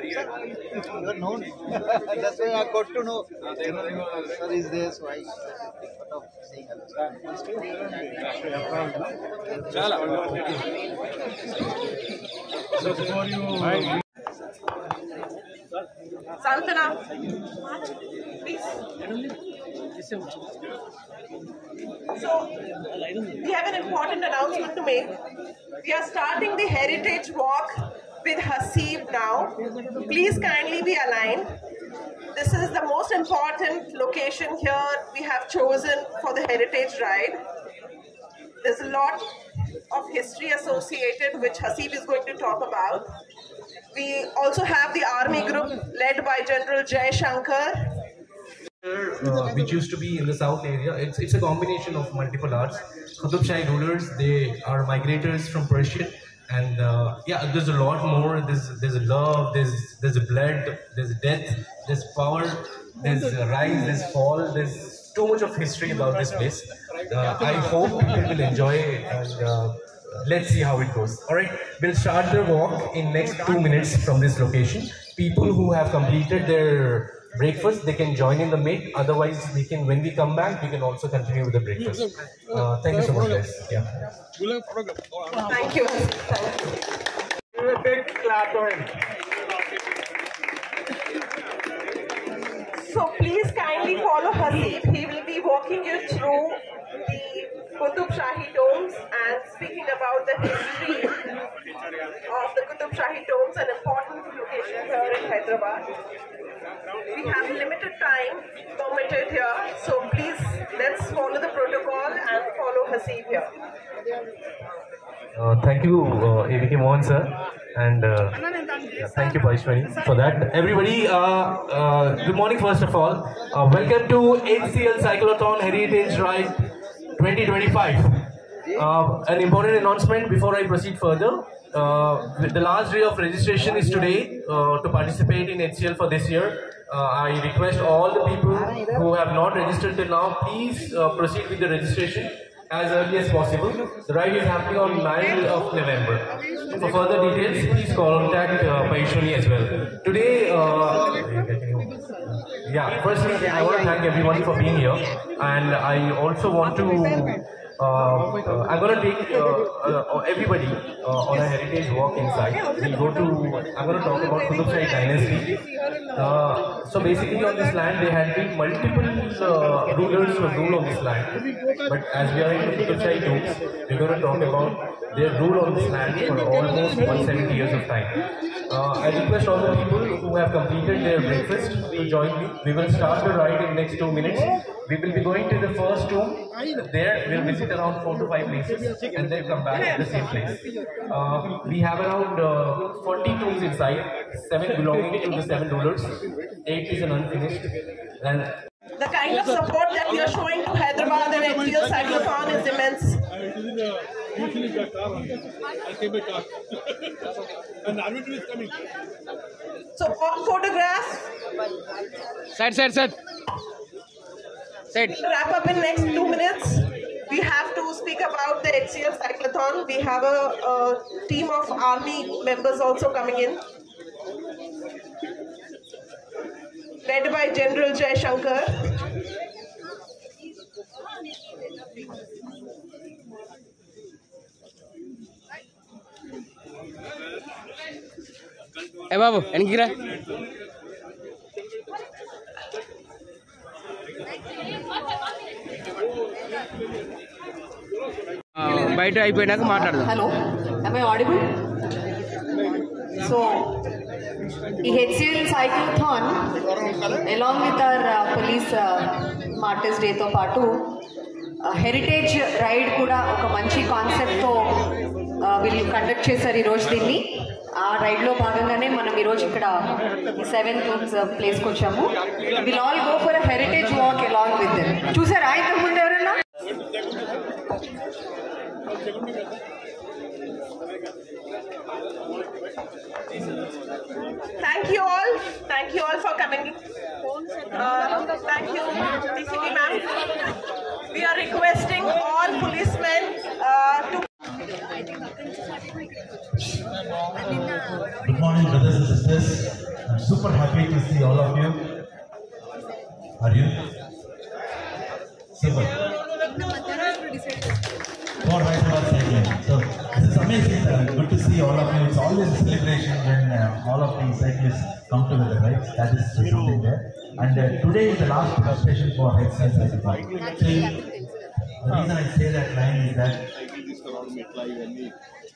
You are known. That's why I got to know. Sir is there, so I thought of saying hello. Santana, please. So, we have an important announcement to make. We are starting the Heritage Walk with Haseeb now. Please kindly be aligned. This is the most important location here we have chosen for the Heritage Ride. There's a lot of history associated which Haseeb is going to talk about. We also have the army group led by General Jai Shankar. Which used to be in the south area. It's a combination of multiple arts. Qutub Shahi rulers, they are migrators from Persia, and yeah, there's a lot more. There's a love, there's a blood, there's a death, there's power, there's a rise, there's fall. There's too much of history about this place. I hope people will enjoy it, and let's see how it goes. All right, we'll start the walk in next 2 minutes from this location. People who have completed their breakfast, they can join in the meet. Otherwise, we can, when we come back, we can also continue with the breakfast. Thank you so much, guys. Yeah. Thank you. A big clap for him. So please kindly follow Haseeb. He will be walking you through the Qutub Shahi tombs and speaking about the history of the Qutub Shahi tombs, an important location here in Hyderabad. We have limited time permitted here, so please let's follow the protocol and follow Haseeb here. Thank you, AVK Mohan sir, and yeah, thank you, Parishwani, for that. Everybody, good morning first of all. Welcome to HCL Cyclothon Heritage Ride 2025. An important announcement before I proceed further. The last day of registration is today to participate in HCL for this year. I request all the people who have not registered till now, please proceed with the registration as early as possible. The ride is happening on 9th of November. For further details, please contact Parishwani as well. Today, yeah, firstly, I want to thank everyone for being here, and I also want to I'm going to take everybody on a heritage walk inside. I'm going to talk about Qutub Shahi dynasty. So basically on this land there had been multiple rulers who ruled on this land. But as we are in Qutub Shahi tombs, we're going to talk about their rule on this land for almost 170 years of time. I request all the people who have completed their breakfast to join me. We will start the ride in next 2 minutes. We will be going to the first tomb. There we'll visit around 4 to 5 places and then come back to the same place. We have around 40 tombs inside, 7 belonging to the 7 rulers, 8 is an unfinished. And the kind of support that we are showing to Hyderabad and HCL Cyclothon is immense. So photographs. Set. Wrap up in next 2 minutes. We have to speak about the HCL Cyclothon. We have a team of army members also coming in, led by General Jai Shankar. Hey Babu, Enikira. బయట అయిపోయినాక మాట్లాడదాం. Hello, am I audible? So, the HCL Cyclothon, along with our police Martyrs Day to paatu, heritage ride kuda oka manchi concept to will conduct chesaru ee roju dinni. ఆ ride లో భాగంగానే మనం ఈ రోజు ఇక్కడ 7 rooms ప్లేస్ కి వచ్చాము. We'll all go for a heritage walk along with them. చూసారా ఇంతకు ముందు ఎవరన్నా? Thank you all for coming. Thank you, DCP ma'am. We are requesting all policemen to. Good morning, brothers and sisters. super happy to see all of you. Are you? Super. More right about cycling. So this is amazing. Good to see all of you. It's always a celebration when all of the cyclists come together, right? That is something there. And today is the last participation for HCL Cycling. The reason I say that line is that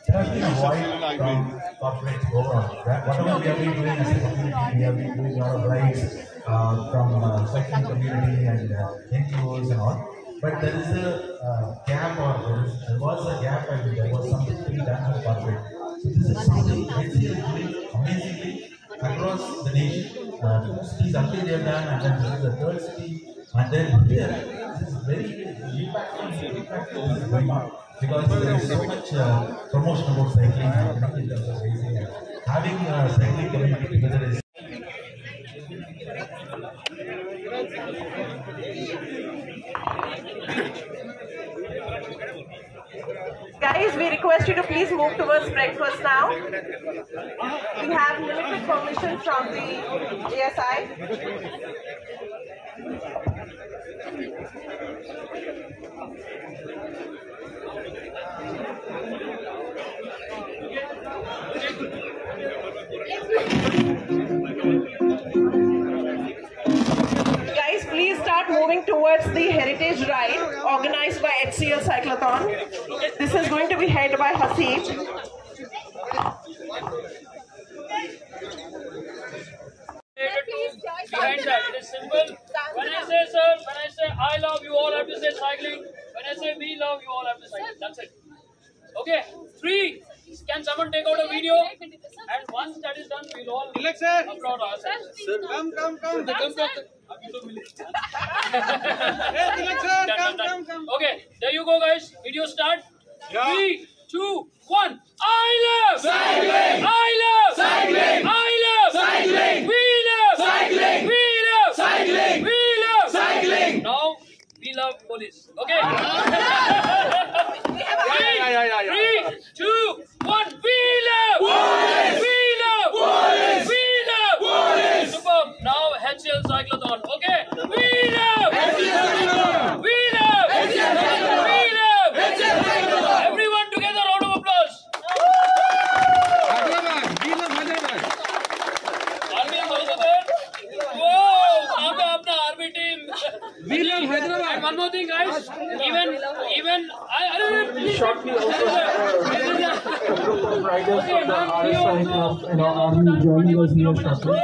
there has been a void from corporate overall. Whatever we have been doing as a community, we have been doing a lot of rides from cycling community and NGOs and all. But there is a gap, or there was a gap, and there was something to be done for corporate. So this is something HCL is doing amazingly across the nation. Cities until they have done, and then this is the third city, and then here, this is very impactful. This is going on because there is so much promotion about cycling happening in terms of racing, and having cycling community together is. Guys, we request you to please move towards breakfast now. We have limited permission from the ASI. Guys, please start moving towards the heritage ride organized by HCL Cyclothon. This is going to be headed by Hasib. Behind that, it is simple. When I say sir, when I say I love, you all have to say cycling. When I say we love, you all have to cycle. That's it. Okay. 3. Can someone take out a video? And once that is done, we'll all applaud ourselves. Okay, there you go, guys. Video start. 3, 2, 1. I love cycling. I love cycling. I love cycling. We love cycling. We love cycling. We love cycling. Now we love police. Okay. 3, 2, 1. We love police. We love police. We love police. Superb. Now HCL Cyclothon. Okay. We love HCL Cyclothon. We love HCL Cyclothon. We love HCL Cyclothon. Everyone together, round of applause. Army is also there. Whoa! Aapka apna army team. We love Hyderabad. And one more thing, guys. Even I shortly also riders from the RSI, army joining us here shortly.